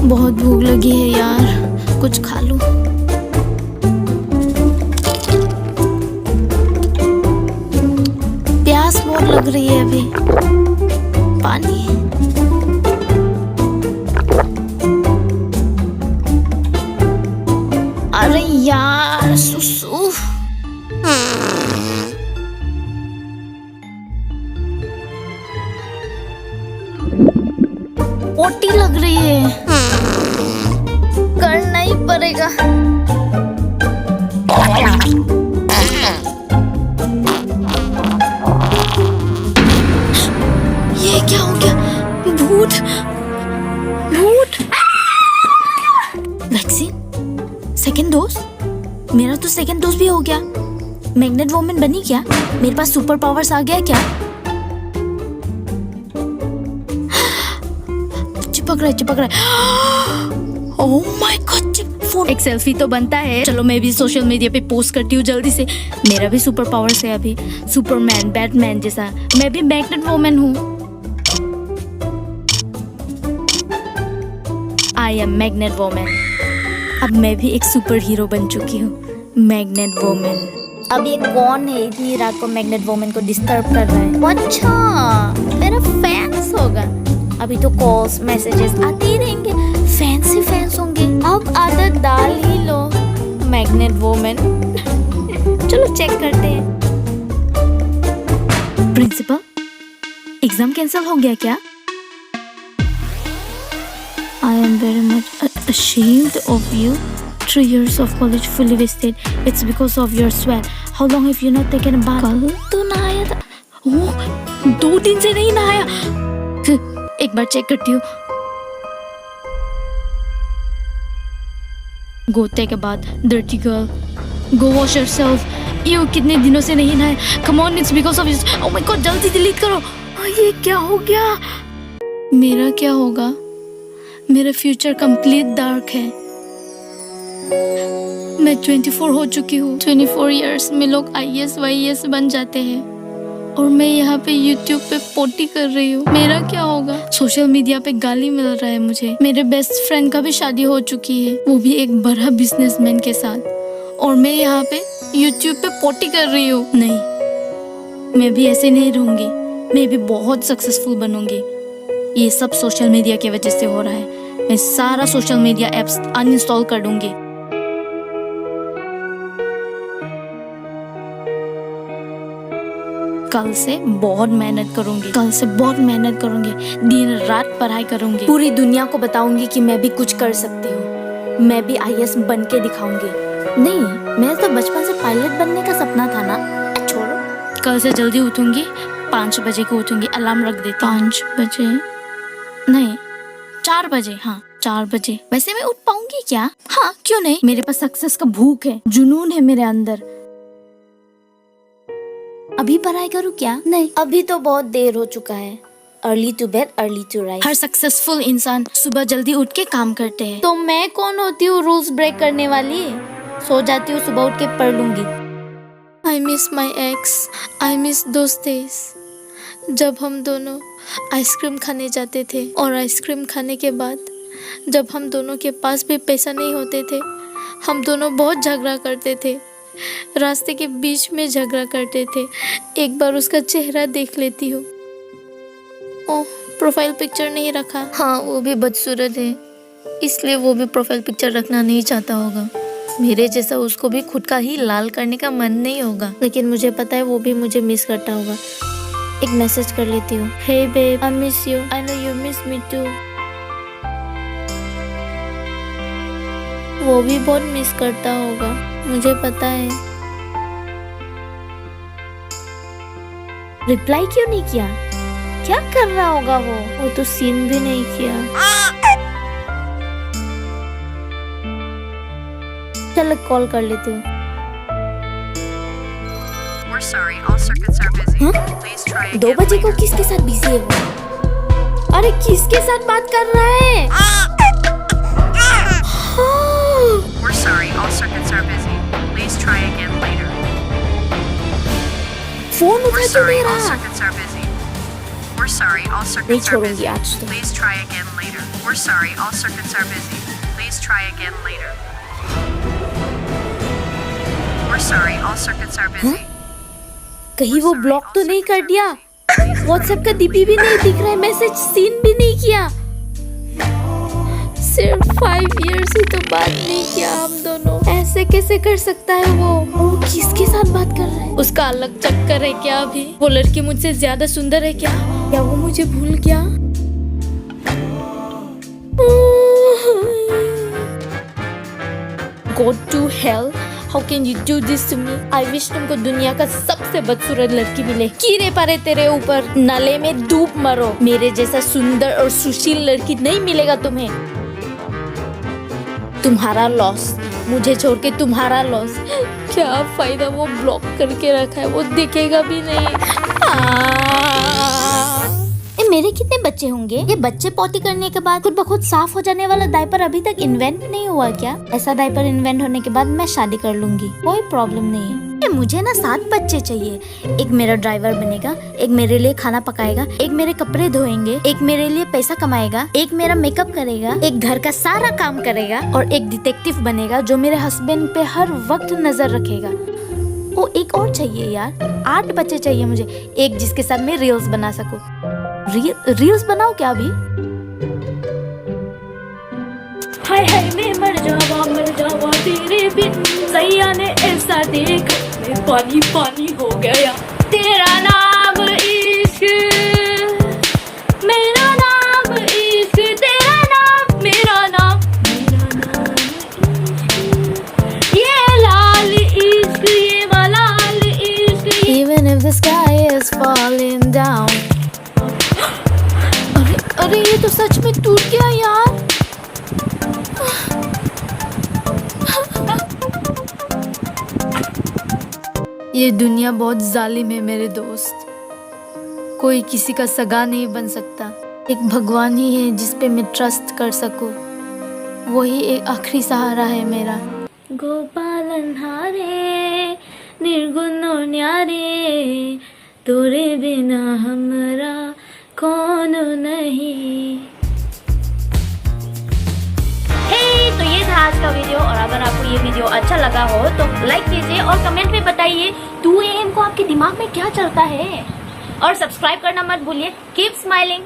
बहुत भूख लगी है यार, कुछ खा लूं। प्यास बहुत लग रही है अभी। पानी। अरे यार सुसु। पोटी लग रही है, करना ही पड़ेगा। ये क्या हो गया? भूत भूत। Vaccine second dose? मेरा तो सेकेंड डोज भी हो गया। मैग्नेट वोमन बनी क्या? मेरे पास सुपर पावर्स आ गया क्या? चिपक रहा है। ओह माय गॉड, एक सेल्फी तो बनता है। चलो मैं भी सोशल मीडिया पे पोस्ट करती हूँ जल्दी से। मेरा भी सुपर पावर्स है अभी, सुपरमैन, बैटमैन जैसा। मैं भी मैग्नेट वोमन हूँ। I am magnet woman. अब मैं भी एक सुपर हीरो बन चुकी हूँ, मैग्नेट वोमन। अब ये कौन है इतनी रात को मैग्नेट वोमन को डिस्टर्ब कर रहा है? अच्छा, मेरा फैंस होगा। अभी तो कॉल्स मैसेजेस आते ही रहेंगे, फैंस ही फैंस होंगे। अब आदत डाल ही लो मैग्नेट वोमन। चलो चेक करते हैं। प्रिंसिपल, एग्जाम कैंसिल हो गया क्या? I am very much ashamed of you. 3 years of college fully wasted. It's because of your sweat. How long have you not taken a bath? कल तो नहाया था। ओह, 2 दिन से नहीं नहाया। एक बार चेक करती हूँ। गोते के बाद dirty girl, go wash yourself. You कितने दिनों से नहीं नहाए? Come on, it's because of this. Oh my God, जल्दी डिलीट करो। ये क्या हो गया? मेरा क्या होगा? मेरा फ्यूचर कंप्लीट डार्क है। मैं 24 हो चुकी हूँ। 24 इयर्स में लोग IAS YAS बन जाते हैं और मैं यहाँ पे YouTube पे पोटी कर रही हूँ। मेरा क्या होगा? सोशल मीडिया पे गाली मिल रहा है मुझे। मेरे बेस्ट फ्रेंड का भी शादी हो चुकी है, वो भी एक बड़ा बिजनेसमैन के साथ, और मैं यहाँ पे YouTube पे पोटी कर रही हूँ। नहीं, मैं भी ऐसे नहीं रहूंगी। मैं भी बहुत सक्सेसफुल बनूंगी। ये सब सोशल मीडिया की वजह से हो रहा है। मैं सारा सोशल मीडिया एप्स अनइंस्टॉल कर दूंगी। कल से बहुत मेहनत करूंगी। दिन रात पढ़ाई करूंगी। पूरी दुनिया को बताऊंगी कि मैं भी कुछ कर सकती हूँ। मैं भी IAS बन के दिखाऊंगी। नहीं, मेरा तो बचपन से पायलट बनने का सपना था ना। छोड़ो, कल से जल्दी उठूंगी। 5 बजे को उठूंगी। अलार्म रख देती। 5 बजे नहीं, 4 बजे। हाँ, 4 बजे। वैसे मैं उठ पाऊंगी क्या? हाँ, क्यों नहीं। मेरे पास सक्सेस का भूख है, जुनून है मेरे अंदर। अभी पढ़ाई करूँ क्या? नहीं, अभी तो बहुत देर हो चुका है। Early to bed early to rise. हर सक्सेसफुल इंसान सुबह जल्दी उठ के काम करते हैं। तो मैं कौन होती हूँ रूल्स ब्रेक करने वाली? सो जाती हूँ, सुबह उठ के पढ़ लूंगी। I miss my x. I miss those days जब हम दोनों आइसक्रीम खाने जाते थे, और आइसक्रीम खाने के बाद जब हम दोनों के पास भी पैसा नहीं होते थे, हम दोनों बहुत झगड़ा करते थे। रास्ते के बीच में झगड़ा करते थे। एक बार उसका चेहरा देख लेती हूँ। ओह, प्रोफाइल पिक्चर नहीं रखा। हाँ, वो भी बदसूरत है, इसलिए वो भी प्रोफाइल पिक्चर रखना नहीं चाहता होगा। मेरे जैसा उसको भी खुद का ही लाल करने का मन नहीं होगा, लेकिन मुझे पता है वो भी मुझे मिस करता होगा। एक मैसेज कर लेती हूँ। Hey babe, I miss you. I know you miss me too. वो भी बहुत मिस करता होगा, मुझे पता है। रिप्लाई क्यों नहीं किया? क्या कर रहा होगा वो तो सीन भी नहीं किया। चल कॉल कर लेती हूँ। हाँ? 2 बजे को किसके साथ बिजी है वो? अरे किसके साथ बात कर रहा है? circuits are busy. Please try again later. Phone We're उठा क्यों sorry, नहीं all रहा? circuits are busy. We're sorry, all नहीं circuits are छोड़ूंगी busy. आज तो। Please try again later. We're sorry, all circuits are busy. Please try again later. We're sorry, all circuits are busy. कहीं वो block तो नहीं कर दिया? व्हाट्सएप का डीपी भी नहीं दिख रहा है, मैसेज सीन भी नहीं किया। सिर्फ 5 इयर्स ही तो बात नहीं किया हम दोनों। ऐसे कैसे कर सकता है वो किसके साथ बात कर रहा है? उसका अलग चक्कर है क्या अभी? वो लड़की मुझसे ज्यादा सुंदर है क्या? या वो मुझे भूल गया? Go to hell. How can you do this to me? I wish तुमको दुनिया का सबसे बदसूरत लड़की मिले। कीड़े पड़े तेरे ऊपर, नले में डूब मरो। मेरे जैसा सुंदर और सुशील लड़की नहीं मिलेगा तुम्हें। तुम्हारा लॉस, मुझे छोड़ के तुम्हारा लॉस। क्या फायदा वो ब्लॉक करके रखा है, वो दिखेगा भी नहीं। मेरे कितने बच्चे होंगे? ये बच्चे पॉटी करने के बाद खुद ब खुद साफ हो जाने वाला डायपर अभी तक इन्वेंट नहीं हुआ क्या? ऐसा डायपर इन्वेंट होने के बाद मैं शादी कर लूंगी, कोई प्रॉब्लम नहीं है। मुझे ना 7 बच्चे चाहिए। एक मेरा ड्राइवर बनेगा, एक मेरे लिए खाना पकाएगा, एक मेरे कपड़े धोएंगे, एक मेरे लिए पैसा कमाएगा, एक मेरा मेकअप करेगा, एक घर का सारा काम करेगा और एक डिटेक्टिव बनेगा जो मेरे हस्बैंड पे हर वक्त नजर रखेगा। वो एक और चाहिए यार, 8 बच्चे चाहिए मुझे। एक जिसके साथ मैं रील्स बना सकूं। रील्स बनाओ क्या अभी? हाय हाय मैं मर जावा तेरे बिन, सैया ने ऐसा देख मैं पानी पानी हो गया। तेरा नाम इश्क, मेरा नाम इश्क, तेरा नाम मेरा नाम इश्क, ये लाल इश्क, ये लाल इश्क। Even if the sky is falling down. अरे ये तो सच में टूट गया यार। ये दुनिया बहुत जालिम है मेरे दोस्त। कोई किसी का सगा नहीं बन सकता। एक भगवान ही है जिस पे मैं ट्रस्ट कर सकूं। वही एक आखिरी सहारा है मेरा। गोपालन हारे निर्गुण और न्यारे, तोरे बिना हमरा कौन नहीं। तो ये था आज का वीडियो, और अगर आपको ये वीडियो अच्छा लगा हो तो लाइक कीजिए और कमेंट में बताइए 2 AM को आपके दिमाग में क्या चलता है। और सब्सक्राइब करना मत भूलिए। Keep smiling.